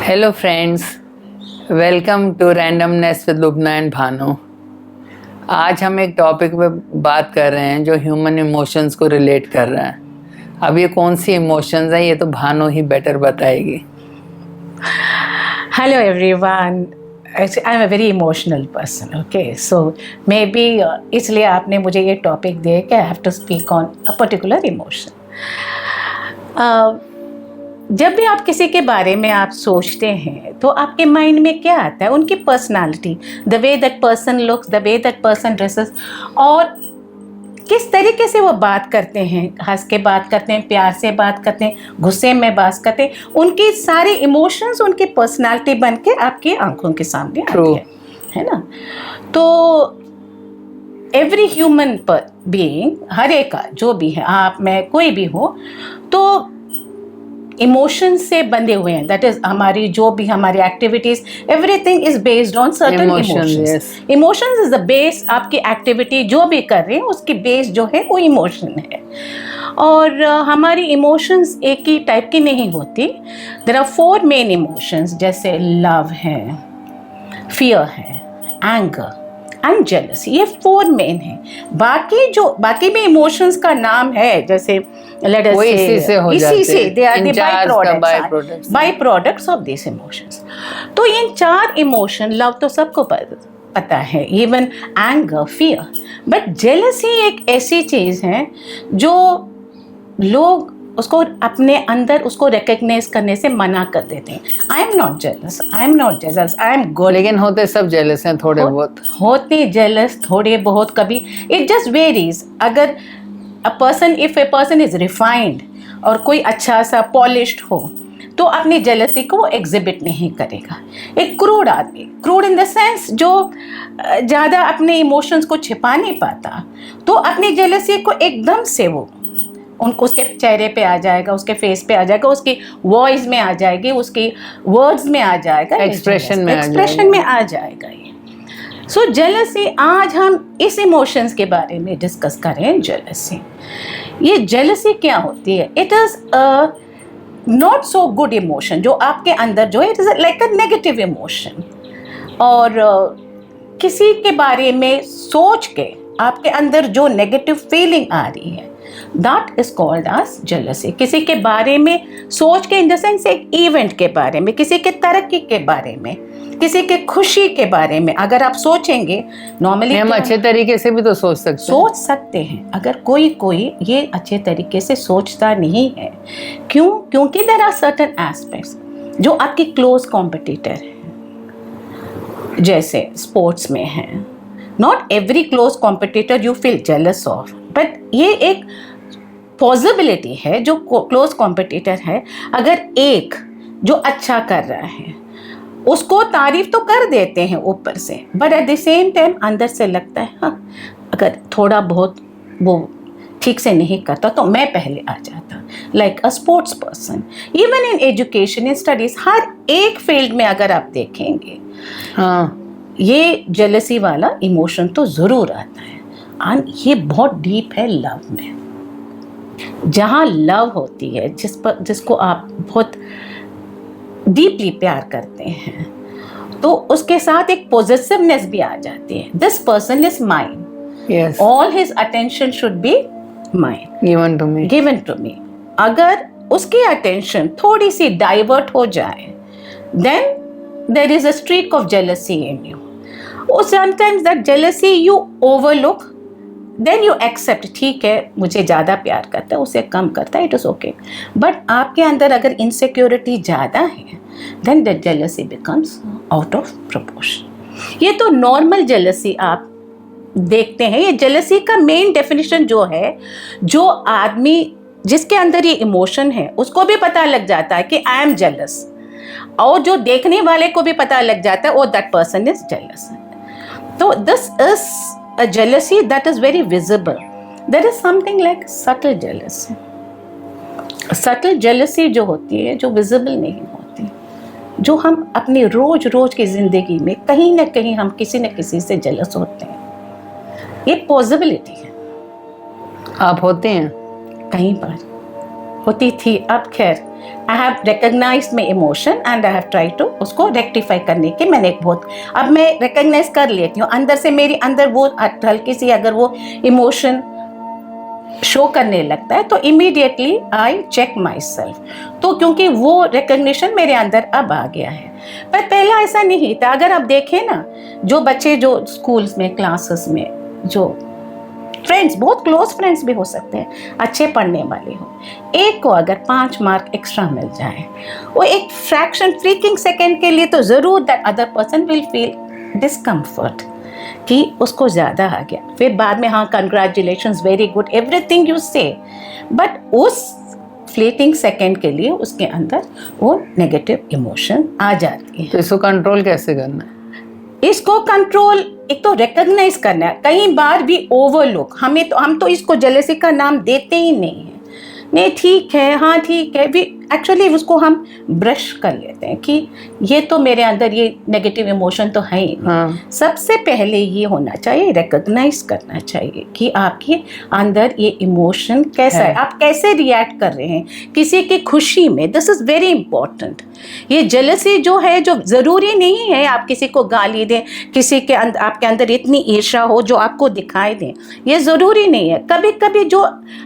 Hello friends, welcome to randomness with Lubna and Bhanu. आज हम एक टॉपिक पे बात कर रहे हैं जो ह्यूमन इमोशंस को रिलेट कर रहा है। अब ये कौन सी इमोशंस हैं ये तो भानु ही बेटर बताएगी। Hello everyone. Actually, I'm a very emotional person. Okay, so maybe इसलिए आपने मुझे ये टॉपिक दिया कि I have to speak on a particular emotion. जब भी आप किसी के बारे में आप सोचते हैं तो आपके माइंड में क्या आता है? उनकी personality, the way that person looks, the way that person dresses, और किस तरीके से वो बात करते हैं, हंस के बात करते हैं, प्यार से बात करते हैं, गुस्से में बात करते हैं। उनके सारे इमोशंस उनकी पर्सनालिटी बन के आपकी आंखों के सामने आती है ना। तो एवरी ह्यूमन बीइंग, हर एक का जो भी है, आप मैं कोई भी हो, तो इमोशन से बंधे हुए हैं। दैट इज हमारी जो भी हमारी activities, everything is based on certain emotions. Emotions is the base. आपकी एक्टिविटी जो भी कर रहे हैं उसकी बेस जो है वो इमोशन है। और हमारी इमोशंस एक ही टाइप की नहीं होती। देयर आर 4 मेन इमोशंस, जैसे लव है, फियर है, एंगर एंड जेलसी। ये 4 मेन है। बाकी भी इमोशंस का नाम है, जैसे let us say इसी से they are the byproducts of these emotions. तो इन 4 इमोशन, लव तो सबको पता है, even anger, fear, but jealousy एक ऐसी चीज है जो लोग उसको अपने अंदर उसको रिकग्नाइज करने से मना कर देते हैं। I am not jealous, I am good. लेकिन होते सब जेलस हैं, थोड़े बहुत होते जेलस, थोड़े बहुत, कभी इट जस्ट वेरीज। अगर if a person is refined और कोई अच्छा सा पॉलिश्ड हो तो अपनी जेलसी को वो एग्जिबिट नहीं करेगा। एक क्रूड आदमी, क्रूड इन द सेंस जो ज़्यादा अपने इमोशंस को छिपा नहीं पाता, तो अपनी जेलसी को एकदम से वो उनको उसके चेहरे पे आ जाएगा, उसके फेस पे आ जाएगा, उसकी वॉइस में आ जाएगी, उसकी वर्ड्स में आ जाएगा, एक्सप्रेशन में आ जाएगा ये। सो जेलसी, आज हम इस इमोशंस के बारे में डिस्कस करें। जेलसी, ये जेलसी क्या होती है? It is not so good emotion जो आपके अंदर जो है, it is like a negative emotion. और किसी के बारे में सोच के आपके अंदर जो नेगेटिव फीलिंग आ रही है, that is called as jealousy. किसी के बारे में सोच के, इन द सेंस एक इवेंट के बारे में, किसी के तरक्की के बारे में, किसी के खुशी के बारे में अगर आप सोचेंगे, नॉर्मली हम अच्छे तरीके से भी तो सोच सकते हैं। अगर कोई ये अच्छे तरीके से सोचता नहीं है, क्यों? क्योंकि देयर आर सर्टेन एस्पेक्ट्स जो आपके क्लोज कॉम्पिटिटर हैं, जैसे स्पोर्ट्स में है। Not every close competitor you feel jealous of, but ये एक पॉसिबिलिटी है जो क्लोज कॉम्पिटिटर है, अगर एक जो अच्छा कर रहा है उसको तारीफ तो कर देते हैं ऊपर से, but at the same time अंदर से लगता है हाँ, अगर थोड़ा बहुत वो ठीक से नहीं करता तो मैं पहले आ जाता। Like a sports person, even in education, in studies, हर एक फील्ड में अगर आप देखेंगे, हाँ, ये जेलसी वाला इमोशन तो ज़रूर आता है। और ये बहुत डीप है लव में। जहाँ लव होती है, जिसको आप बहुत डीपली प्यार करते हैं, तो उसके साथ एक पॉजिटिवनेस भी आ जाती है। This person is mine, all his attention should be mine, given to me. अगर उसकी अटेंशन थोड़ी सी डाइवर्ट हो जाए, then there is a streak of jealousy in you. और sometimes that jealousy you overlook, then you accept, ठीक है मुझे ज़्यादा प्यार करता है, उसे कम करता है, इट इज़ ओके। बट आपके अंदर अगर इनसिक्योरिटी ज़्यादा है, then that jealousy becomes out of proportion. ये तो नॉर्मल जेलसी आप देखते हैं। ये जेलसी का मेन डेफिनेशन जो है, जो आदमी जिसके अंदर ये इमोशन है उसको भी पता लग जाता है कि आई एम जेलस, और जो देखने वाले को भी पता लग जाता है ओ दैट पर्सन इज जेलस। तो this is a jealousy that is very visible. There is something like subtle jealousy. Subtle jealousy जो होती है, जो visible नहीं होती, जो हम अपनी रोज की जिंदगी में कहीं ना कहीं हम किसी न किसी से जेलस होते हैं। ये पॉसिबिलिटी है। आप होते हैं कहीं पर, होती थी। अब खैर I have recognise my emotion and I have try to उसको रेक्टिफाई करने की मैंने बहुत, अब मैं रिकग्नाइज कर लेती हूँ अंदर से, मेरी अंदर वो हल्की सी अगर वो इमोशन शो करने लगता है तो immediately I check my self. तो क्योंकि वो रिकग्निशन मेरे अंदर अब आ गया है, पर पहला ऐसा नहीं था। अगर आप देखें ना, जो बच्चे जो स्कूल्स में क्लासेस में जो फ्रेंड्स, बहुत क्लोज फ्रेंड्स भी हो सकते हैं, अच्छे पढ़ने वाले हो, एक को अगर 5 मार्क एक्स्ट्रा मिल जाए, वो एक फ्रैक्शन फ्रीकिंग सेकेंड के लिए तो ज़रूर that other person will feel discomfort कि उसको ज़्यादा आ गया। फिर बाद में हाँ congratulations, very good, everything you से, बट उस फ्लेटिंग सेकेंड के लिए उसके अंदर वो नेगेटिव इमोशन आ जाती है। तो इसको कंट्रोल कैसे करना है? इसको कंट्रोल एक तो रिकॉग्नाइज करना है, कई बार भी ओवरलुक, हम तो इसको जेलसी का नाम देते ही नहीं है। नहीं ठीक है, हाँ ठीक है, भी एक्चुअली उसको हम ब्रश कर लेते हैं कि ये तो मेरे अंदर ये नेगेटिव इमोशन तो है ही नहीं। हाँ। सबसे पहले ये होना चाहिए, रिकॉग्नाइज करना चाहिए कि आपके अंदर ये इमोशन कैसा है, आप कैसे रिएक्ट कर रहे हैं किसी की खुशी में। This is very important. ये जेलसी जो है, जो ज़रूरी नहीं है आप किसी को गाली दें, किसी के अंदर आपके अंदर इतनी ईर्ष्या हो जो आपको दिखाई दें, ये ज़रूरी नहीं है। कभी कभी जो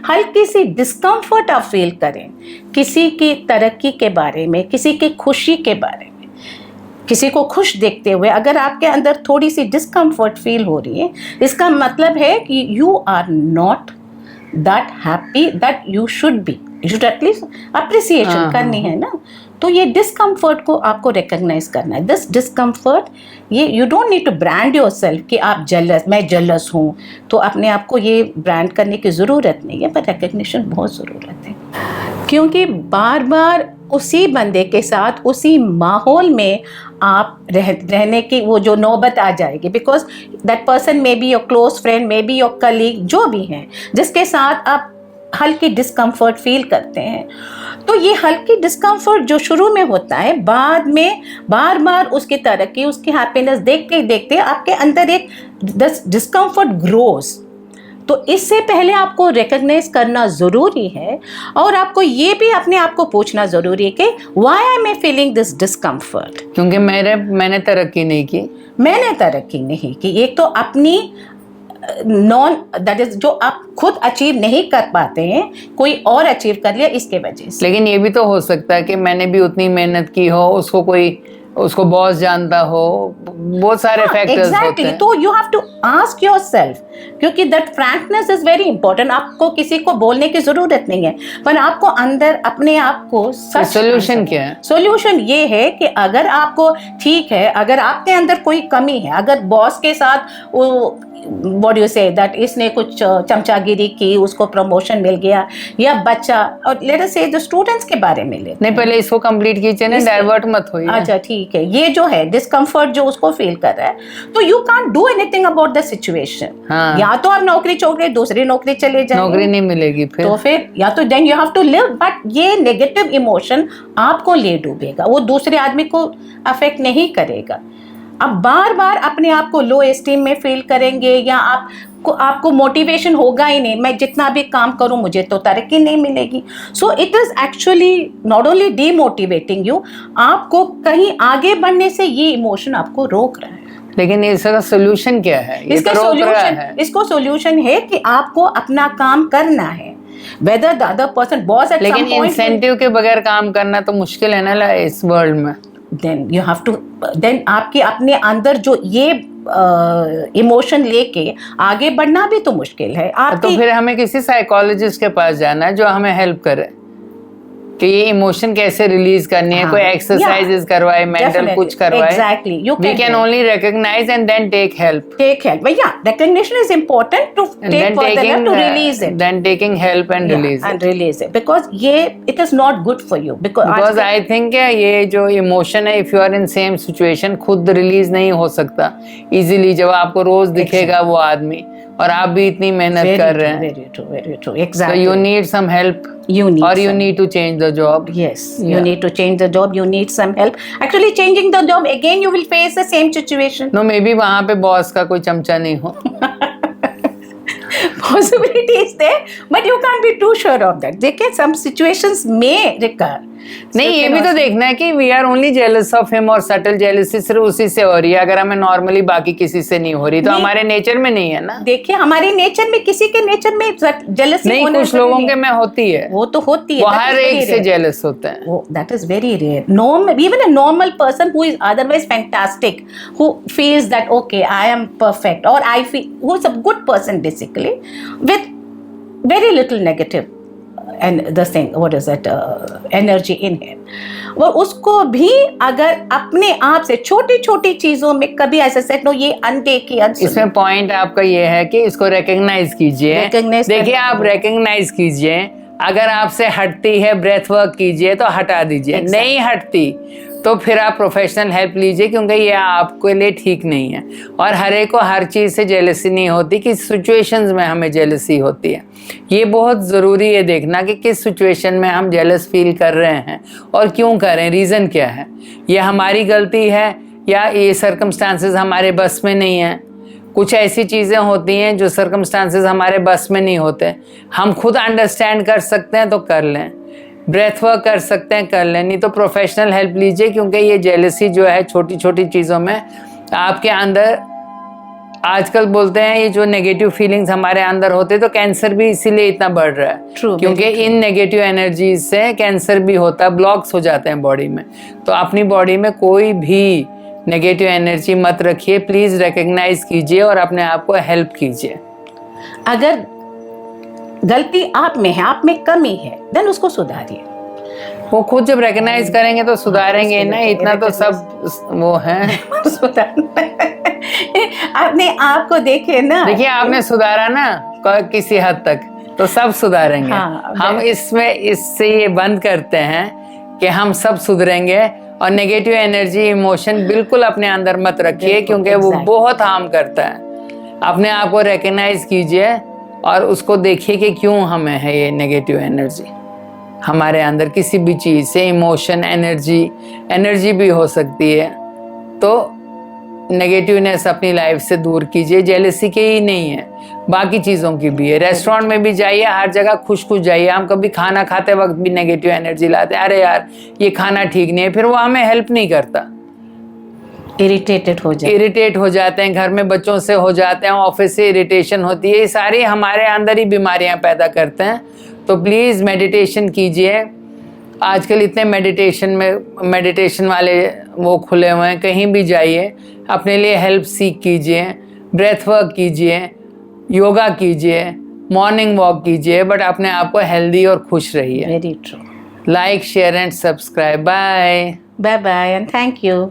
हल्की सी डिस्कम्फर्ट आप फील करें किसी की तरक्की के बारे में, किसी की खुशी के बारे में, किसी को खुश देखते हुए अगर आपके अंदर थोड़ी सी डिस्कम्फर्ट फील हो रही है, इसका मतलब है कि you are not that happy that you should be. You should at least appreciation करनी है ना। तो ये डिस्कम्फर्ट को आपको रिकग्नाइज करना है। दिस डिस्कम्फर्ट, ये you don't need to brand your self कि आप जेलस, मैं जेलस हूँ, तो अपने आप को ये ब्रांड करने की ज़रूरत नहीं है, पर रिकग्निशन बहुत ज़रूरत है। क्योंकि बार बार उसी बंदे के साथ उसी माहौल में आप रहने की वो जो नौबत आ जाएगी, because that person may be your close friend, may be your colleague, जो भी हैं जिसके साथ आप हल्की डिस्कम्फर्ट फील करते हैं। तो ये हल्की डिस्कम्फर्ट जो शुरू में होता है, बाद में बार बार उसकी तरक्की, उसकी हैप्पीनेस देखते देखते आपके अंदर एक डिस्कम्फर्ट ग्रोज। तो इससे पहले आपको रिकग्नाइज करना ज़रूरी है, और आपको ये भी अपने आप को पूछना ज़रूरी है कि why I am feeling this discomfort. क्योंकि मैंने तरक्की नहीं की। मैंने तरक्की नहीं की, एक तो अपनी दैट इज जो आप खुद अचीव नहीं कर पाते हैं, कोई और अचीव कर लिया इसके वजह से। लेकिन ये भी तो हो सकता है कि मैंने भी उतनी मेहनत की हो, उसको बॉस जानता हो, बहुत सारे फैक्टर्स होते हैं। तो you have to ask yourself, क्योंकि that frankness is very important. आपको किसी को बोलने की जरूरत नहीं है, पर आपको अंदर अपने आप को सोल्यूशन क्या है? सोल्यूशन ये है कि अगर आपको ठीक है, अगर आपके अंदर कोई कमी है, अगर बॉस के साथ वो व्हाट यू से दैट इसने कुछ चमचागिरी की, उसको प्रमोशन मिल गया, या बच्चा, और लेट अस से द स्टूडेंट्स के बारे में ले नहीं, पहले इसको कंप्लीट कीजिए ना, डाइवर्ट मत होइए। अच्छा ठीक है, ये जो है डिस्कम्फर्ट जो उसको फील कर रहा है, तो you can't do anything about the situation. हाँ। या तो आप नौकरी छोड़ के दूसरी नौकरी चले जाए, नौकरी नहीं मिलेगी तो फिर या तो then you have to live, but ये नेगेटिव इमोशन आपको ले डूबेगा, वो दूसरे आदमी को अफेक्ट नहीं करेगा। अब बार बार अपने आप को लो एस्टीम में फील करेंगे, या आपको मोटिवेशन होगा ही नहीं, मैं जितना भी काम करूं मुझे तो तरक्की नहीं मिलेगी। So it is actually not only demotivating you, आपको कहीं आगे बढ़ने से ये इमोशन आपको रोक रहा है। लेकिन इसका सोल्यूशन क्या है? इसको सोल्यूशन है कि आपको अपना काम करना है, whether the other person boss at some point. लेकिन इंसेंटिव के बगैर काम करना तो मुश्किल है ना इस वर्ल्ड में। Then you have to, then आपके अपने अंदर जो ये इमोशन लेके आगे बढ़ना भी तो मुश्किल है। तो फिर हमें किसी साइकोलॉजिस्ट के पास जाना है जो हमें हेल्प करे कि ये इमोशन कैसे रिलीज करनी है। कोई एक्सरसाइजेस करवाए, मेंटल कुछ करवाए। Exactly, we can only recognise and then take help. या recognition is important to take for to release it, then taking help and release it, because ये it is not good for you. Because I think ये जो emotion है, if you are in same situation, खुद release नहीं हो सकता easily. जब आपको रोज दिखेगा वो आदमी और आप भी इतनी मेहनत कर रहे हैं, very true, exactly. So you need some help, you need to change the job. Yes, you need to change the job, you need some help. Actually changing the job again you will face the same situation. No, maybe वहाँ पे boss का कोई चमचा नहीं हो। possibility is there, but you can't be too sure of that. देखिए, some situations may recur. नहीं, ये भी तो देखना है कि we are only jealous of him, और सटल जेलसी सिर्फ उसी से हो रही है। अगर हमें नॉर्मली बाकी किसी से नहीं हो रही तो हमारे नेचर में नहीं है ना। देखिए, हमारे नेचर में, किसी के नेचर में जेलसी नहीं, कुछ लोगों के में होती है, वो तो होती है, वो हर एक से जेलस होते हैं। वो that is very rare. Normal, even a normal person who is otherwise fantastic, who feels that okay I am perfect, और I feel, who is a good person basically with very little negative and the thing, what is that, energy in him, वो उसको भी अगर अपने आप से छोटी छोटी चीजों में कभी ऐसा सेट नो, ये अनदेखी, इसमें पॉइंट आपका ये है कि इसको रिकॉग्नाइज कीजिए। देखिए, आप रिकॉग्नाइज कीजिए, अगर आपसे हटती है ब्रेथ वर्क कीजिए तो हटा दीजिए, नहीं हटती तो फिर आप प्रोफेशनल हेल्प लीजिए, क्योंकि ये आपके लिए ठीक नहीं है। और हर एक को हर चीज़ से जेलसी नहीं होती, किस सिचुएशंस में हमें जेलसी होती है। ये बहुत ज़रूरी है देखना कि किस सिचुएशन में हम जेलस फील कर रहे हैं और क्यों कर रहे हैं, रीज़न क्या है। ये हमारी गलती है या ये सर्कमस्टांसेस हमारे बस में नहीं है। कुछ ऐसी चीज़ें होती हैं जो सर्कमस्टांसेस हमारे बस में नहीं होते, हम खुद अंडरस्टैंड कर सकते हैं तो कर लें, ब्रेथ वर्क कर सकते हैं कर लें, नहीं तो प्रोफेशनल हेल्प लीजिए, क्योंकि ये जेलसी जो है छोटी छोटी चीज़ों में आपके अंदर, आजकल बोलते हैं ये जो नेगेटिव फीलिंग्स हमारे अंदर होते हैं, तो कैंसर भी इसीलिए इतना बढ़ रहा है। क्योंकि इन नेगेटिव एनर्जीज से कैंसर भी होता है, ब्लॉक्स हो जाते हैं बॉडी में। तो अपनी बॉडी में कोई भी नेगेटिव एनर्जी मत रखिए, प्लीज़ रिकग्नाइज कीजिए और अपने आप को हेल्प कीजिए। अगर गलती आप में है, आप में कमी है, देन उसको सुधारिए। वो खुद जब रिकग्नाइज करेंगे तो सुधारेंगे ना, इतना तो सब वो है। अपने आप को देखे ना, देखिए आपने सुधारा ना किसी हद तक, तो सब सुधारेंगे। हाँ, हम इससे ये बंद करते हैं कि हम सब सुधरेंगे, और नेगेटिव एनर्जी इमोशन बिल्कुल अपने अंदर मत रखिए, क्योंकि वो बहुत हार्म करता है। अपने आप को रिकग्नाइज कीजिए और उसको देखिए कि क्यों हमें है ये नेगेटिव एनर्जी हमारे अंदर, किसी भी चीज़ से। इमोशन एनर्जी भी हो सकती है, तो नेगेटिवनेस अपनी लाइफ से दूर कीजिए। जेलसी के ही नहीं है, बाकी चीज़ों की भी है। रेस्टोरेंट में भी जाइए, हर जगह खुश जाइए। हम कभी खाना खाते वक्त भी नेगेटिव एनर्जी लाते हैं, अरे यार ये खाना ठीक नहीं है, फिर वो हमें हेल्प नहीं करता। इरिटेट हो जाते हैं, घर में बच्चों से हो जाते हैं, ऑफिस से इरिटेशन होती है, ये सारी हमारे अंदर ही बीमारियां पैदा करते हैं। तो प्लीज़ मेडिटेशन कीजिए। आजकल इतने मेडिटेशन वाले वो खुले हुए हैं, कहीं भी जाइए, अपने लिए हेल्प सीख कीजिए, ब्रेथ वर्क कीजिए, योगा कीजिए, मॉर्निंग वॉक कीजिए, बट अपने आप को हेल्दी और खुश रहिए। Very true. Like, share and subscribe. Bye bye bye and thank you.